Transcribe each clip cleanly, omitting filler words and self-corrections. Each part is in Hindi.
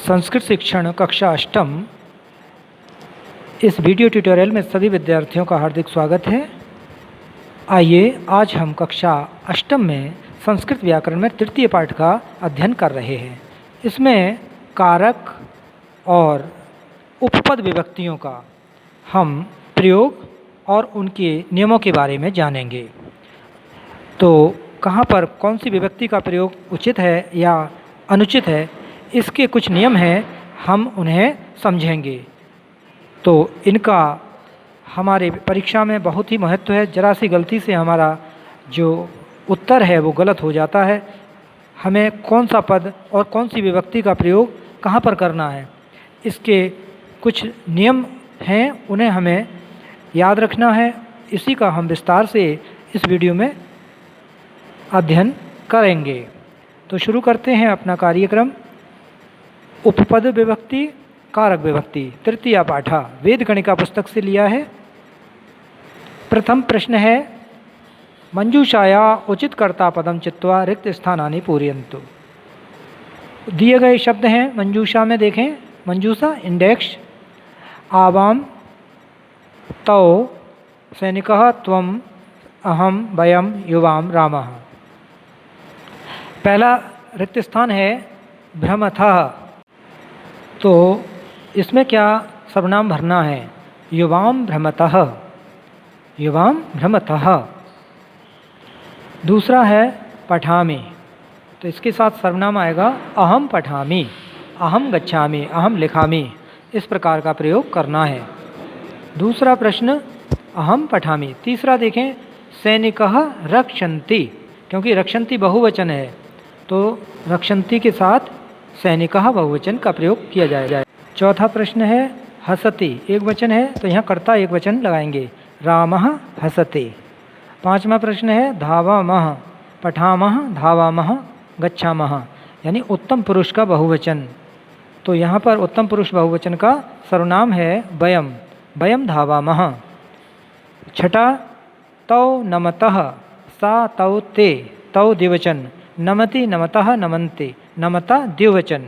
संस्कृत शिक्षण कक्षा अष्टम इस वीडियो ट्यूटोरियल में सभी विद्यार्थियों का हार्दिक स्वागत है। आइए आज हम कक्षा अष्टम में संस्कृत व्याकरण में तृतीय पाठ का अध्ययन कर रहे हैं। इसमें कारक और उपपद विभक्तियों का हम प्रयोग और उनके नियमों के बारे में जानेंगे। तो कहाँ पर कौन सी विभक्ति का प्रयोग उचित है या अनुचित है, इसके कुछ नियम हैं, हम उन्हें समझेंगे। तो इनका हमारे परीक्षा में बहुत ही महत्व है। जरा सी गलती से हमारा जो उत्तर है वो गलत हो जाता है। हमें कौन सा पद और कौन सी विभक्ति का प्रयोग कहाँ पर करना है, इसके कुछ नियम हैं, उन्हें हमें याद रखना है। इसी का हम विस्तार से इस वीडियो में अध्ययन करेंगे। तो शुरू करते हैं अपना कार्यक्रम। उपपद विभक्ति, कारक विभक्ति, तृतीया पाठा, वेद गणिका पुस्तक से लिया है। प्रथम प्रश्न है, मंजूषाया उचित कर्ता पदम चित्वा रिक्त स्थानानि पूरयन्तु। दिए गए शब्द हैं मंजूषा में, देखें। मंजूषा इंडेक्स, आवाम, तौ, सैनिकः, त्वम, अहम, वयम, युवाम, रामः। पहला रिक्त स्थान है भ्रमथः, तो इसमें क्या सर्वनाम भरना है? युवाम भ्रमतः, युवाम भ्रमतः। दूसरा है पठामि, तो इसके साथ सर्वनाम आएगा अहम पठामि, अहम गच्छामि, अहम लिखामि। इस प्रकार का प्रयोग करना है। दूसरा प्रश्न अहम पठामि। तीसरा देखें, सैनिकः रक्षन्ति, क्योंकि रक्षन्ति बहुवचन है तो रक्षन्ति के साथ सैनिकः बहुवचन का प्रयोग किया जाएगा। चौथा प्रश्न है हसति, एक वचन है तो यहाँ कर्ता एक वचन लगाएंगे, रामः हसते। पांचवा प्रश्न है धावामः, पठामः, धावामः, गच्छामः, यानी उत्तम पुरुष का बहुवचन। तो यहाँ पर उत्तम पुरुष बहुवचन का सर्वनाम है वयम, वयम धावामः। छठा तौ नमतः, सा तौ ते, तौ द्विवचन, नमति नमतः नमन्ते, नमता द्विवचन।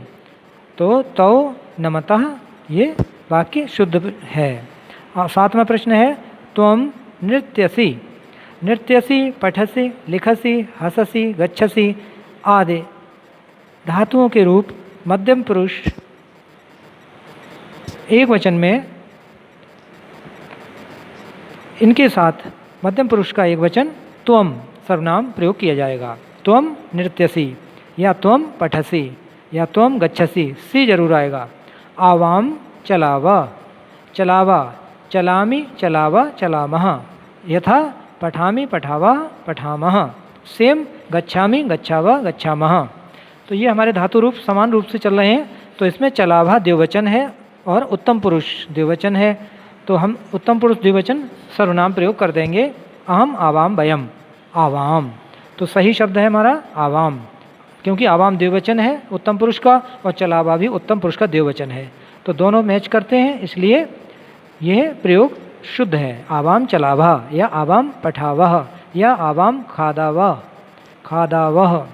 तो तौ नमतः ये वाक्य शुद्ध है। सातवां प्रश्न है त्वम नृत्यसि, नृत्यसि, पठसि, लिखसि, हससि, गच्छसि आदि धातुओं के रूप मध्यम पुरुष एक वचन में, इनके साथ मध्यम पुरुष का एक वचन त्वम सर्वनाम प्रयोग किया जाएगा। त्वम नृत्यसि या त्वम पठसि या त्वम गच्छसि, सी जरूर आएगा। आवाम चलावा, चलावा, चलामि, चलावा, चलामः। यथा पठामि, पठावा, पठामः। सेम गच्छामि, गच्छावा, गच्छामः। तो ये हमारे धातु रूप समान रूप से चल रहे हैं। तो इसमें चलावा द्विवचन है और उत्तम पुरुष द्विवचन है, तो हम उत्तम पुरुष द्विवचन सर्वनाम प्रयोग कर देंगे, अहम, आवाम, वयम, आवाम। तो सही शब्द है हमारा आवाम, क्योंकि आवाम द्विवचन है उत्तम पुरुष का और चलावा भी उत्तम पुरुष का द्विवचन है। तो दोनों मैच करते हैं, इसलिए यह प्रयोग शुद्ध है। आवाम चलावा या आवाम पठावह या आवाम खादावह, खादावह।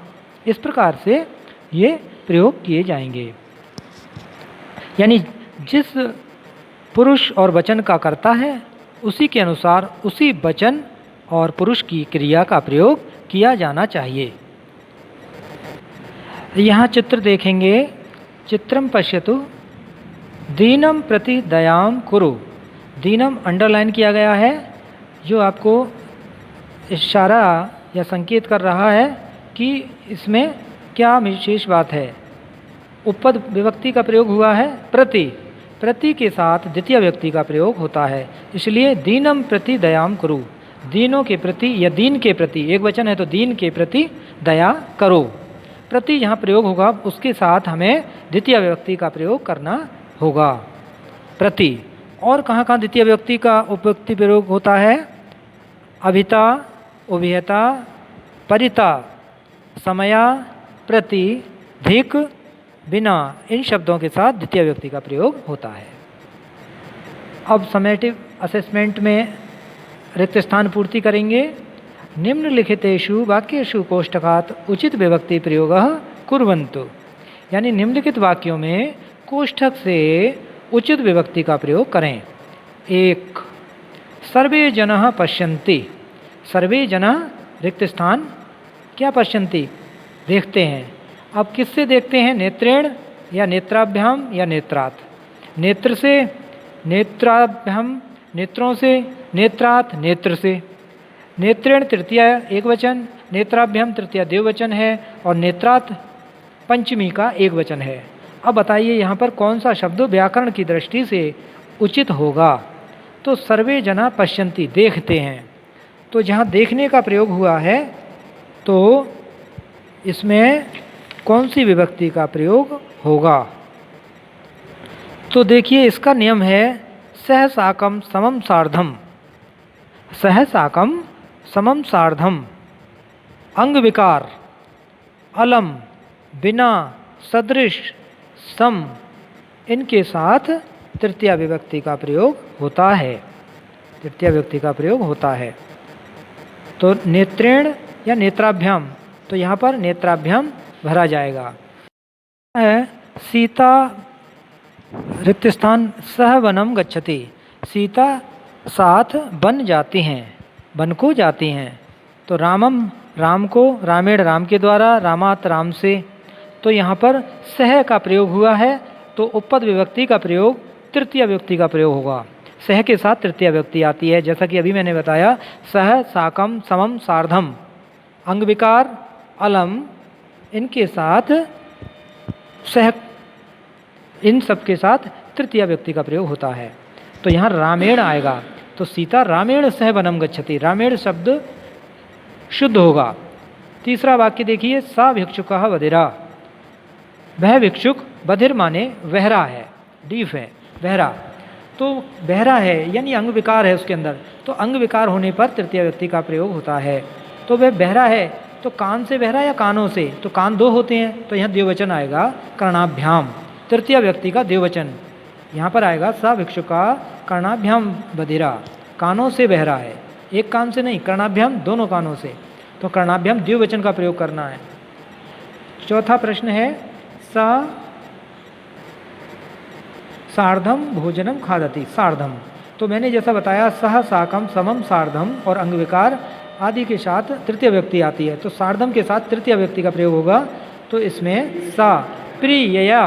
इस प्रकार से ये प्रयोग किए जाएंगे। यानी जिस पुरुष और वचन का करता है उसी के अनुसार उसी वचन और पुरुष की क्रिया का प्रयोग किया जाना चाहिए। यहाँ चित्र देखेंगे, चित्रम पश्यतु, दीनम प्रति दयाम कुरु। दीनम अंडरलाइन किया गया है, जो आपको इशारा या संकेत कर रहा है कि इसमें क्या विशेष बात है। उपपद विभक्ति का प्रयोग हुआ है प्रति, प्रति के साथ द्वितीय व्यक्ति का प्रयोग होता है, इसलिए दीनम प्रति दयाम कुरु, दीनों के प्रति या दीन के प्रति, एक वचन है तो दीन के प्रति दया करो। प्रति यहाँ प्रयोग होगा, उसके साथ हमें द्वितीय व्यक्ति का प्रयोग करना होगा, प्रति। और कहाँ कहाँ द्वितीय व्यक्ति का उपयुक्ति प्रयोग होता है? अभिता, उभयता, परिता, समया, प्रति, धिक, बिना, इन शब्दों के साथ द्वितीय व्यक्ति का प्रयोग होता है। अब समेटिव असेसमेंट में रिक्त स्थान पूर्ति करेंगे। निम्नलिखितेषु वाक्येषु कोष्ठकात् उचित विभक्ति प्रयोगः कुर्वन्तु। यानी निम्नलिखित वाक्यों में कोष्ठक से उचित विभक्ति का प्रयोग करें। 1 सर्वे जनः पश्यन्ति। सर्वे जनः रिक्त स्थान क्या पश्यन्ति देखते हैं। अब किससे देखते हैं, नेत्रेण या नेत्राभ्याम या नेत्रात्। नेत्र से, नेत्राभ्याम नेत्रों से, नेत्रात् नेत्र से। नेत्रेण तृतीया एक वचन, नेत्राभ्याम तृतीया द्विवचन है और नेत्रात् पंचमी का एक वचन है। अब बताइए यहाँ पर कौन सा शब्द व्याकरण की दृष्टि से उचित होगा। तो सर्वे जना पश्यन्ति देखते हैं, तो जहाँ देखने का प्रयोग हुआ है तो इसमें कौन सी विभक्ति का प्रयोग होगा। तो देखिए इसका नियम है सह साकम समम सार्धम। सह साकम समम सार्धम अंग विकार अलम बिना सदृश सम इनके साथ तृतीया विभक्ति का प्रयोग होता है। तृतीया विभक्ति का प्रयोग होता है। तो नेत्रेण या नेत्राभ्याम, तो यहाँ पर नेत्राभ्याम भरा जाएगा। सीता रिक्त स्थान सह वनम गच्छति। सीता साथ वन जाती हैं, वन को जाती हैं। तो रामम राम को, रामेण राम के द्वारा, रामात राम से। तो यहाँ पर सह का प्रयोग हुआ है, तो उपपद विभक्ति का प्रयोग तृतीय विभक्ति का प्रयोग होगा। सह के साथ तृतीय विभक्ति आती है, जैसा कि अभी मैंने बताया सह साकम समम सार्धम अंग विकार अलम इनके साथ सह, इन सब के साथ तृतीय व्यक्ति का प्रयोग होता है। तो यहाँ रामेण आएगा, तो सीता रामेण सह वनम गच्छति। रामेण शब्द शुद्ध होगा। तीसरा वाक्य देखिए सा भिक्षुकः बधिरा। वह भिक्षुक, बधिर माने बहरा है, डीफ है, बहरा। तो बहरा है यानी अंग विकार है उसके अंदर, तो अंग विकार होने पर तृतीय व्यक्ति का प्रयोग होता है। तो वह बहरा है, तो कान से बहरा या कानों से, तो कान दो होते हैं, तो यहाँ द्विवचन आएगा कर्णाभ्याम, तृतीय व्यक्ति का द्विवचन यहाँ पर आएगा। सा भिक्षुका कर्णाभ्याम बधिरा, कानों से बहरा है, एक कान से नहीं, कर्णाभ्याम दोनों कानों से, तो कर्णाभ्याम द्विवचन का प्रयोग करना है। चौथा प्रश्न है सा सार्धम भोजनम खादति। सार्धम, तो मैंने जैसा बताया सह साकम समम सार्धम और अंग विकार आदि के साथ तृतीय व्यक्ति आती है, तो सार्धम के साथ तृतीय व्यक्ति का प्रयोग होगा। तो इसमें सा प्रियया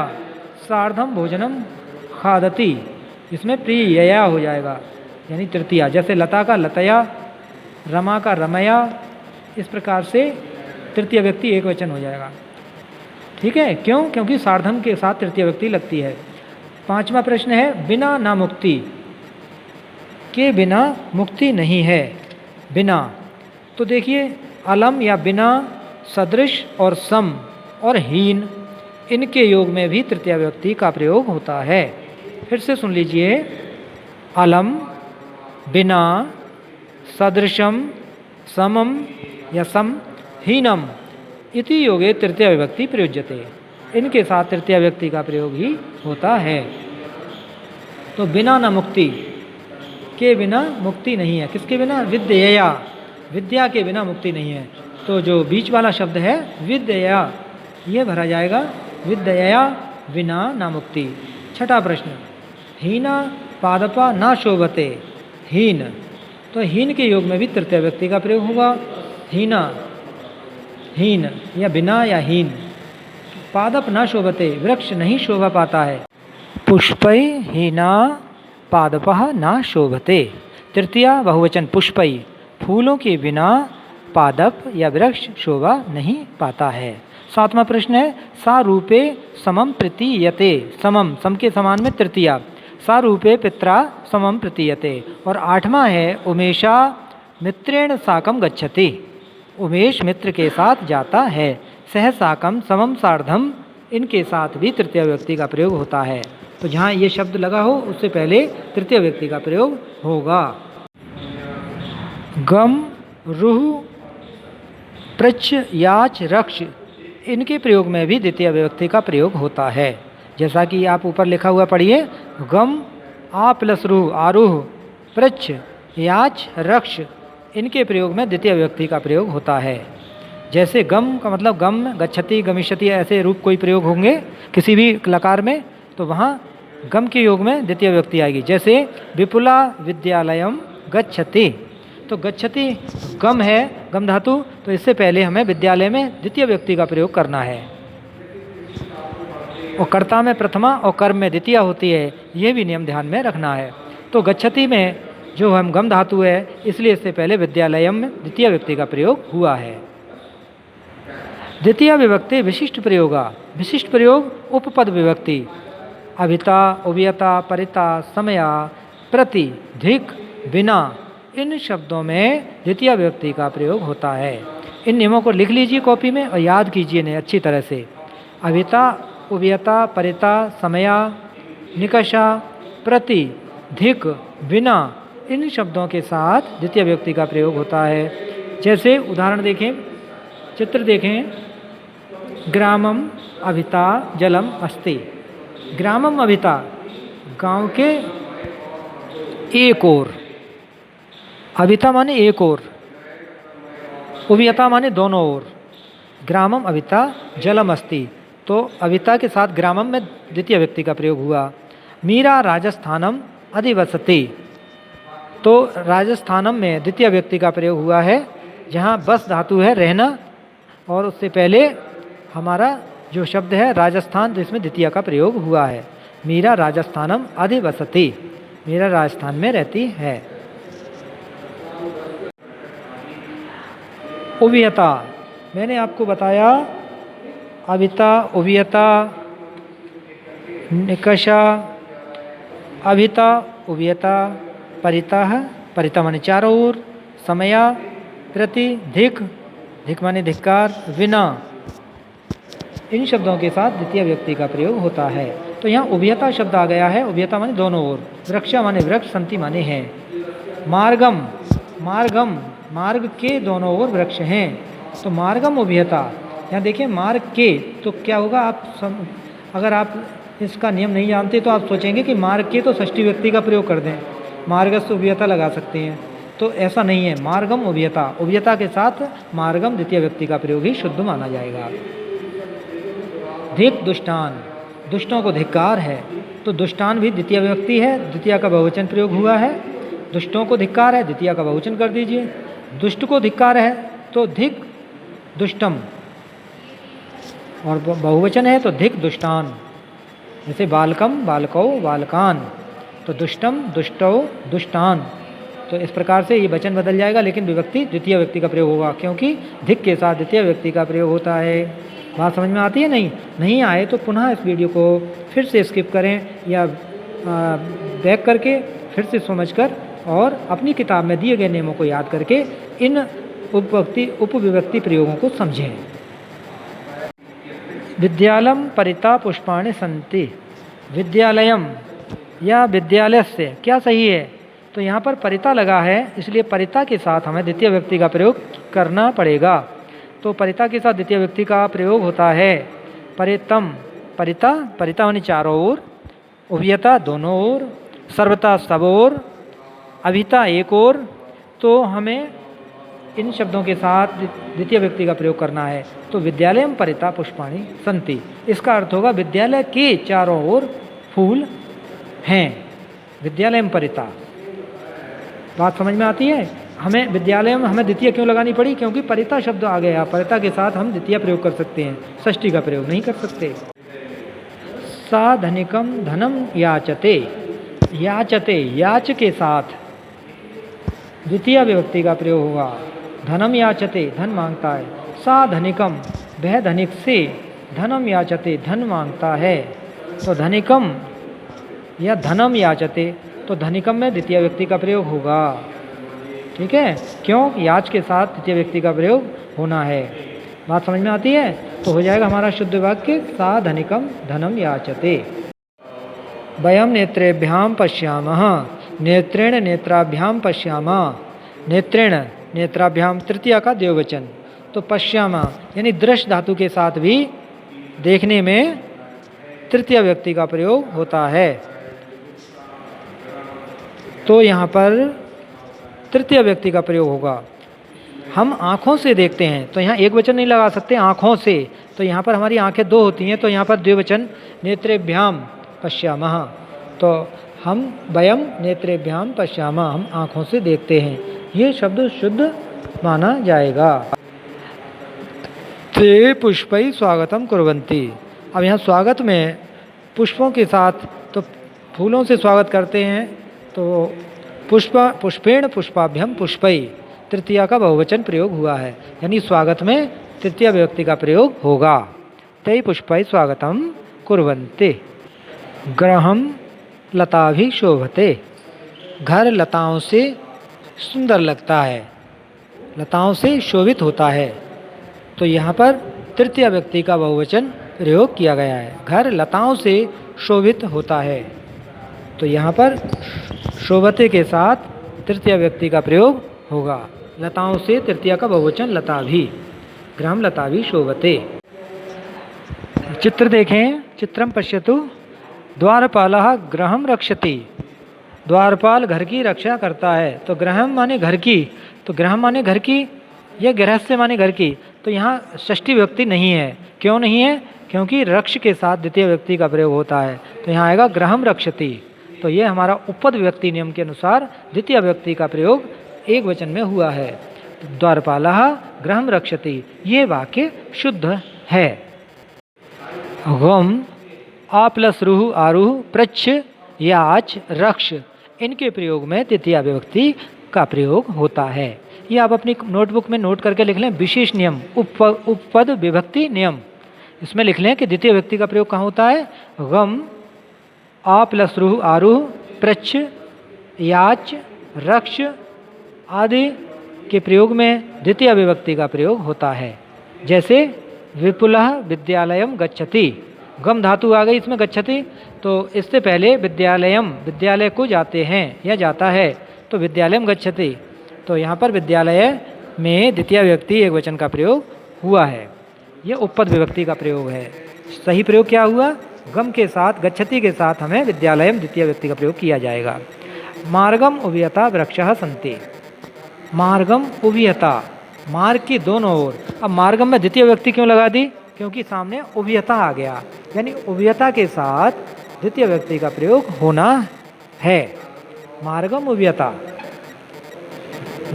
सार्धम भोजनम खादति, इसमें प्रियया हो जाएगा यानी तृतीया। जैसे लता का लतया, रमा का रमया, इस प्रकार से तृतीय व्यक्ति एक वचन हो जाएगा। ठीक है, क्यों? क्योंकि सार्धम के साथ तृतीय व्यक्ति लगती है। पांचवा प्रश्न है बिना ना मुक्ति। के बिना मुक्ति नहीं है। बिना, तो देखिए अलम या बिना, सदृश और सम और हीन, इनके योग में भी तृतीय व्यक्ति का प्रयोग होता है। फिर से सुन लीजिए, अलम, बिना, सदृशम, समम या सम, हीनम इति योगे तृतीय विभक्ति प्रयुज्यते। इनके साथ तृतीय व्यक्ति का प्रयोग ही होता है। तो बिना न मुक्ति, के बिना मुक्ति नहीं है। किसके बिना? विद्यया, विद्या के बिना मुक्ति नहीं है। तो जो बीच वाला शब्द है विद्यया, ये भरा जाएगा, विद्यया बिना न मुक्ति। छठा प्रश्न, हीना पादपा न शोभते। हीन, तो हीन के योग में भी तृतीय व्यक्ति का प्रयोग होगा। हीना, हीन या बिना या हीन। पादप न शोभते, वृक्ष नहीं शोभा पाता है। पुष्पै हीना पादपः न शोभते। तृतीया बहुवचन पुष्पै, फूलों के बिना पादप या वृक्ष शोभा नहीं पाता है। सातवां प्रश्न है सा रूपे समम प्रतीयते। समम, सम के समान में तृतीया, सा रूपे पित्रा समम प्रतीयते। और आठवां है उमेशा मित्रेण साकम गच्छति। उमेश मित्र के साथ जाता है। सह साकम समम सार्धम, इनके साथ भी तृतीय व्यक्ति का प्रयोग होता है। तो जहाँ ये शब्द लगा हो उससे पहले तृतीय व्यक्ति का प्रयोग होगा। गम, रुह, प्रच्छ, याच, रक्ष, इनके प्रयोग में भी द्वितीय विभक्ति का प्रयोग होता है। जैसा कि आप ऊपर लिखा हुआ पढ़िए, गम आ प्लस रूह आरूह, प्रच्छ, याच, रक्ष, इनके प्रयोग में द्वितीय विभक्ति का प्रयोग होता है। जैसे गम का मतलब गम, गच्छति, गमिष्यति, ऐसे रूप कोई प्रयोग होंगे किसी भी लकार में, तो वहाँ गम के योग में द्वितीय विभक्ति आएगी। जैसे विपुला विद्यालयम गच्छति, तो गच्छति गम है, गम धातु, तो इससे पहले हमें विद्यालय में द्वितीय विभक्ति का प्रयोग करना है। और कर्ता में प्रथमा और कर्म में द्वितीय होती है, ये भी नियम ध्यान में रखना है। तो गच्छति में जो हम गम धातु है, इसलिए इससे पहले विद्यालयम में द्वितीय विभक्ति का प्रयोग हुआ है। द्वितीय विभक्ति विशिष्ट प्रयोगा, विशिष्ट प्रयोग उपपद विभक्ति अभिता उभयता परिता समया प्रति धिक बिना, इन शब्दों में द्वितीय विभक्ति का प्रयोग होता है। इन नियमों को लिख लीजिए कॉपी में और याद कीजिए इन्हें अच्छी तरह से। अभिता उभयता परिता समया निकषा प्रति धिक बिना, इन शब्दों के साथ द्वितीय विभक्ति का प्रयोग होता है। जैसे उदाहरण देखें, चित्र देखें, ग्रामम अभिता जलम अस्ति। ग्रामम अभिता गांव के एक ओर, अभिता माने एक ओर, उभयता माने दोनों ओर। ग्रामम अभिता जलम अस्ति, तो अभिता के साथ ग्रामम में द्वितीय विभक्ति का प्रयोग हुआ। मीरा राजस्थानम अधिवसति, तो राजस्थानम में द्वितीय विभक्ति का प्रयोग हुआ है, जहाँ बस धातु है रहना, और उससे पहले हमारा जो शब्द है राजस्थान, तो इसमें द्वितीय का प्रयोग हुआ है। मीरा राजस्थानम अधिवसति, मीरा राजस्थान में रहती है। उभयता, मैंने आपको बताया अभिता उभयता निकषा, अभिता उभयता परिता, परिता माने चारों ओर, समया प्रति धिक, धिक माने धिक्कार, विना, इन शब्दों के साथ द्वितीय विभक्ति का प्रयोग होता है। तो यहाँ उभयता शब्द आ गया है। उभयता माने दोनों ओर, वृक्षा माने वृक्ष, संति माने है। मार्गम, मार्गम मार्ग के दोनों ओर वृक्ष हैं, तो मार्गम उभयता। यहाँ देखिए मार्ग के, तो क्या होगा, अगर आप इसका नियम नहीं जानते तो आप सोचेंगे कि मार्ग के तो षष्ठी व्यक्ति का प्रयोग कर दें, मार्गस्थ उभयता लगा सकते हैं, तो ऐसा नहीं है। मार्गम उभयता, उभयता के साथ मार्गम द्वितीय व्यक्ति का प्रयोग ही शुद्ध माना जाएगा। धिक दुष्टान, दुष्टों को धिक्कार है, तो दुष्टान भी द्वितीय विभक्ति है, द्वितीय का बहुवचन प्रयोग हुआ है। दुष्टों को धिक्कार है, द्वितीय का बहुवचन कर दीजिए। दुष्ट को धिक्कार है तो धिक दुष्टम, और बहुवचन है तो धिक दुष्टान। जैसे बालकम बालकौ बालकान, तो दुष्टम दुष्टौ दुष्टान, तो इस प्रकार से ये वचन बदल जाएगा, लेकिन विभक्ति द्वितीय व्यक्ति का प्रयोग होगा, क्योंकि धिक के साथ द्वितीय व्यक्ति का प्रयोग होता है। बात समझ में आती है? नहीं आए तो पुनः इस वीडियो को फिर से स्किप करें या बैक करके फिर से समझकर और अपनी किताब में दिए गए नियमों को याद करके इन उपविभक्ति प्रयोगों को समझें। विद्यालयम परिता पुष्पाणि सन्ति, विद्यालयम या विद्यालयस्य क्या सही है? तो यहाँ पर परिता लगा है, इसलिए परिता के साथ हमें द्वितीय व्यक्ति का प्रयोग करना पड़ेगा। तो परिता के साथ द्वितीय व्यक्ति का प्रयोग होता है परितम, परिता, परिता माने चारों ओर, उभयता दोनों ओर, सर्वता सब ओर, अभिता एक ओर, तो हमें इन शब्दों के साथ द्वितीय व्यक्ति का प्रयोग करना है। तो विद्यालयम परिता पुष्पाणि सन्ति, इसका अर्थ होगा विद्यालय के चारों ओर फूल हैं। विद्यालयम परिता, बात समझ में आती है? हमें विद्यालय में हमें द्वितीय क्यों लगानी पड़ी? क्योंकि परिता शब्द आ गया, परिता के साथ हम द्वितीय प्रयोग कर सकते हैं, षष्ठी का प्रयोग नहीं कर सकते। सा धनिकम धनम याचते, याचते याच के साथ द्वितीय विभक्ति का प्रयोग होगा। धनम याचते धन मांगता है, सा धनिकम वह धनिक से, धनम याचते धन मांगता है, तो धनिकम या धनम याचते, तो धनिकम में द्वितीय व्यक्ति का प्रयोग होगा। ठीक है, क्यों? याच के साथ द्वितीय व्यक्ति का प्रयोग होना है। बात समझ में आती है? तो हो जाएगा हमारा शुद्ध वाक्य सा धनिकम धनम याचते। वयम नेत्रेभ्याम पश्यामः, नेत्रेण नेत्राभ्याम पश्यामः, नेत्रेण नेत्राभ्याम तृतीया का द्विवचन, तो पश्यामः यानी दृश्य धातु के साथ भी देखने में तृतीय व्यक्ति का प्रयोग होता है। तो यहाँ पर तृतीय व्यक्ति का प्रयोग होगा। हम आँखों से देखते हैं, तो यहाँ एक वचन नहीं लगा सकते, आँखों से, तो यहाँ पर हमारी आँखें दो होती हैं, तो यहाँ पर द्विवचन नेत्रेभ्याम पश्यामः, तो हम वयम नेत्रेभ्याम पश्यामः, हम आँखों से देखते हैं, ये शब्द शुद्ध माना जाएगा। ते पुष्पै स्वागतम कुर्वन्ति। अब यहाँ स्वागत में पुष्पों के साथ तो फूलों से स्वागत करते हैं, तो पुष्पेण पुष्पाभ्यम पुष्पै तृतीया का बहुवचन प्रयोग हुआ है, यानी स्वागत में तृतीया विभक्ति का प्रयोग होगा। ते पुष्पै स्वागतम कुर्वन्ति। गृहं लताभिः शोभते। घर लताओं से सुंदर लगता है, लताओं से शोभित होता है, तो यहाँ पर तृतीय व्यक्ति का बहुवचन प्रयोग किया गया है। घर लताओं से शोभित होता है, तो यहाँ पर शोभते के साथ तृतीय व्यक्ति का प्रयोग होगा। लताओं से तृतीया का बहुवचन लताभिः, गृहं लताभिः शोभते। चित्र देखें, चित्रम पश्यतु। द्वारपालः गृहं रक्षति। द्वारपाल घर की रक्षा करता है, तो गृहं माने घर की, तो गृहं माने घर की, यह गृहस्य माने घर की, तो यहाँ षष्ठी विभक्ति नहीं है। क्यों नहीं है? क्योंकि रक्ष के साथ द्वितीय व्यक्ति का प्रयोग होता है, तो यहाँ आएगा गृहं रक्षति। तो ये हमारा उपपद विभक्ति नियम के अनुसार द्वितीय व्यक्ति का प्रयोग एक वचन में हुआ है। द्वारपालः गृहं रक्षति, ये वाक्य शुद्ध है। गम आ प्लस रुह आरुह पृच्छ याच रक्ष, इनके प्रयोग में तृतीया विभक्ति का प्रयोग होता है। ये आप अपनी नोटबुक में नोट करके लिख लें। विशेष नियम उपपद विभक्ति नियम, इसमें लिख लें कि द्वितीय व्यक्ति का प्रयोग कहाँ होता है। गम आ प्लस रुह आरुह पृच्छ याच रक्ष आदि के प्रयोग में द्वितीय विभक्ति का प्रयोग होता है। जैसे विपुलः विद्यालयम गच्छति, गम धातु आ गई इसमें गच्छति, तो इससे पहले विद्यालयम विद्यालय को जाते हैं या जाता है, तो विद्यालयम गच्छति, तो यहाँ पर विद्यालय में द्वितीय विभक्ति एक वचन का प्रयोग हुआ है। यह उपपद विभक्ति का प्रयोग है। सही प्रयोग क्या हुआ? गम के साथ गच्छति के साथ हमें विद्यालयम द्वितीय व्यक्ति का प्रयोग किया जाएगा। मार्गम उभयता वृक्षः सन्ति। मार्गम उभयता, मार्ग की दोनों ओर। अब मार्गम में द्वितीय व्यक्ति क्यों लगा दी? क्योंकि सामने उभयता आ गया, यानी उभयता के साथ द्वितीय व्यक्ति का प्रयोग होना है। मार्गम उभयता,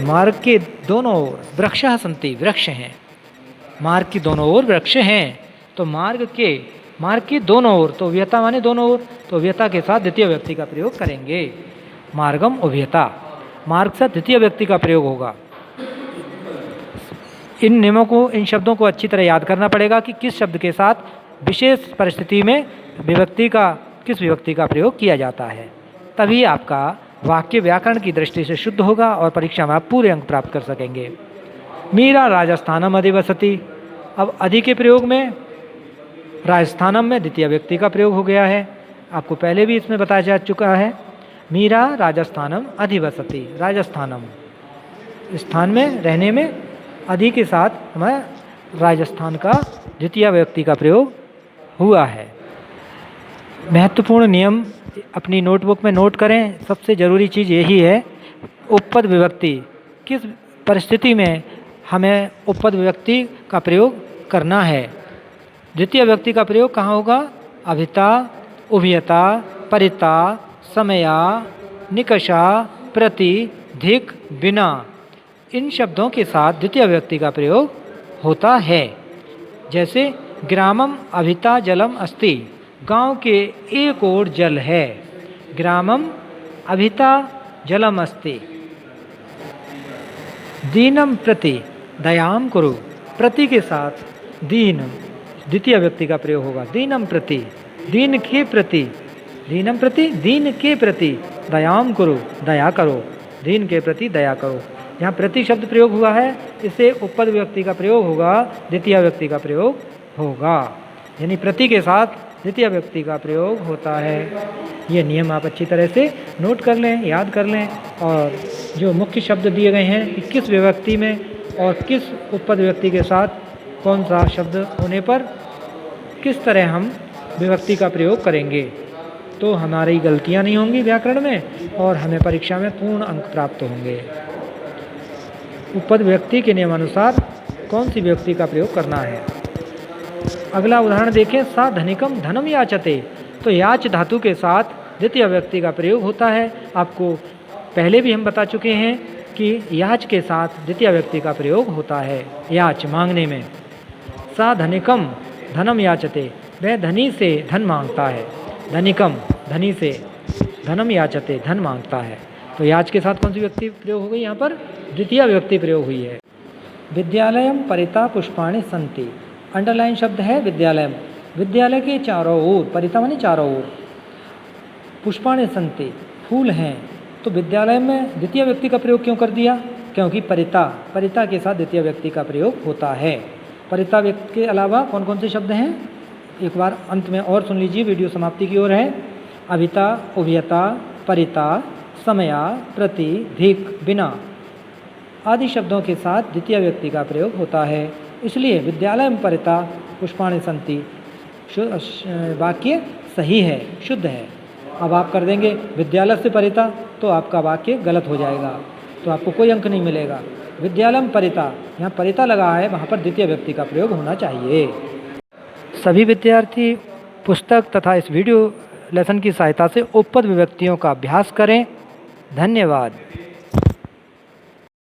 मार्ग के दोनों ओर वृक्षः सन्ति, वृक्ष हैं, मार्ग की दोनों ओर वृक्ष हैं, तो मार्ग की दोनों ओर, तो उभयता माने दोनों ओर, तो उभयता के साथ द्वितीय व्यक्ति का प्रयोग करेंगे। मार्गम उभयता, मार्ग से द्वितीय व्यक्ति का प्रयोग होगा। इन नियमों को, इन शब्दों को अच्छी तरह याद करना पड़ेगा कि किस शब्द के साथ विशेष परिस्थिति में किस विभक्ति का प्रयोग किया जाता है, तभी आपका वाक्य व्याकरण की दृष्टि से शुद्ध होगा और परीक्षा में आप पूरे अंक प्राप्त कर सकेंगे। मीरा राजस्थानम अधिवसति। अब अधि के प्रयोग में राजस्थानम में द्वितीय व्यक्ति का प्रयोग हो गया है, आपको पहले भी इसमें बताया जा चुका है। मीरा राजस्थानम अधिवसति, राजस्थानम स्थान में रहने में अधि के साथ हमें राजस्थान का द्वितीय व्यक्ति का प्रयोग हुआ है। महत्वपूर्ण नियम अपनी नोटबुक में नोट करें। सबसे ज़रूरी चीज़ यही है, उपपद विभक्ति किस परिस्थिति में हमें उपपद विभक्ति का प्रयोग करना है। द्वितीय व्यक्ति का प्रयोग कहाँ होगा? अभिता, उभयता, परिता, समया, निकषा, प्रति, धिक, बिना, इन शब्दों के साथ द्वितीय व्यक्ति का प्रयोग होता है। जैसे ग्रामम अभिता जलम अस्ति, गांव के एक ओर जल है। ग्रामम अभिता जलम अस्ति। दीनम प्रति दयाम कुरु, प्रति के साथ दीन द्वितीय व्यक्ति का प्रयोग होगा। दीनम प्रति, दीन के प्रति, दीनम प्रति, दीन के प्रति दयाम कुरु, दया करो, दीन के प्रति दया करो। यहाँ प्रति शब्द प्रयोग हुआ है, इससे उपपद व्यक्ति का प्रयोग होगा, द्वितीय व्यक्ति का प्रयोग होगा, यानी प्रति के साथ द्वितीय व्यक्ति का प्रयोग होता है। ये नियम आप अच्छी तरह से नोट कर लें, याद कर लें, और जो मुख्य शब्द दिए गए हैं कि किस विभक्ति में और किस उपपद व्यक्ति के साथ कौन सा शब्द होने पर किस तरह हम विभक्ति का प्रयोग करेंगे, तो हमारी गलतियाँ नहीं होंगी व्याकरण में और हमें परीक्षा में पूर्ण अंक प्राप्त होंगे। उपपद व्यक्ति के नियमानुसार कौन सी विभक्ति का प्रयोग करना है। अगला उदाहरण देखें, सा धनिकम धनम याचते। तो तो याच धातु के साथ द्वितीय व्यक्ति का प्रयोग होता है। आपको पहले भी हम बता चुके हैं कि याच के साथ द्वितीय व्यक्ति का प्रयोग होता है, याच मांगने में। सा धनिकम धनम याचते, वह धनी से धन मांगता है। धनिकम धनी से, धनम याचते धन मांगता है। तो याच के साथ कौन सी व्यक्ति प्रयोग हो गई? यहाँ पर द्वितीय व्यक्ति प्रयोग हुई है। विद्यालयम परिता पुष्पाणि सन्ति, अंडरलाइन शब्द है विद्यालयम। विद्यालय के चारों ओर, परिता माने चारों ओर, पुष्पाणि सन्ति फूल हैं। तो विद्यालय में द्वितीय व्यक्ति का प्रयोग क्यों कर दिया? क्योंकि परिता, परिता के साथ द्वितीय व्यक्ति का प्रयोग होता है। परिता व्यक्ति के अलावा कौन कौन से शब्द हैं? एक बार अंत में और सुन लीजिए, वीडियो समाप्ति की ओर है। अभिता, उभयता, परिता, समया, प्रति, धिक, बिना आदि शब्दों के साथ द्वितीय व्यक्ति का प्रयोग होता है। इसलिए विद्यालय में परिता पुष्पाणि सन्ति वाक्य सही है, शुद्ध है। अब आप कर देंगे विद्यालय से परिता, तो आपका वाक्य गलत हो जाएगा, तो आपको कोई अंक नहीं मिलेगा। विद्यालय में परिता, यहाँ परिता लगा है, वहाँ पर द्वितीय व्यक्ति का प्रयोग होना चाहिए। सभी विद्यार्थी पुस्तक तथा इस वीडियो लेसन की सहायता से उपपद विभक्तियों का अभ्यास करें। धन्यवाद।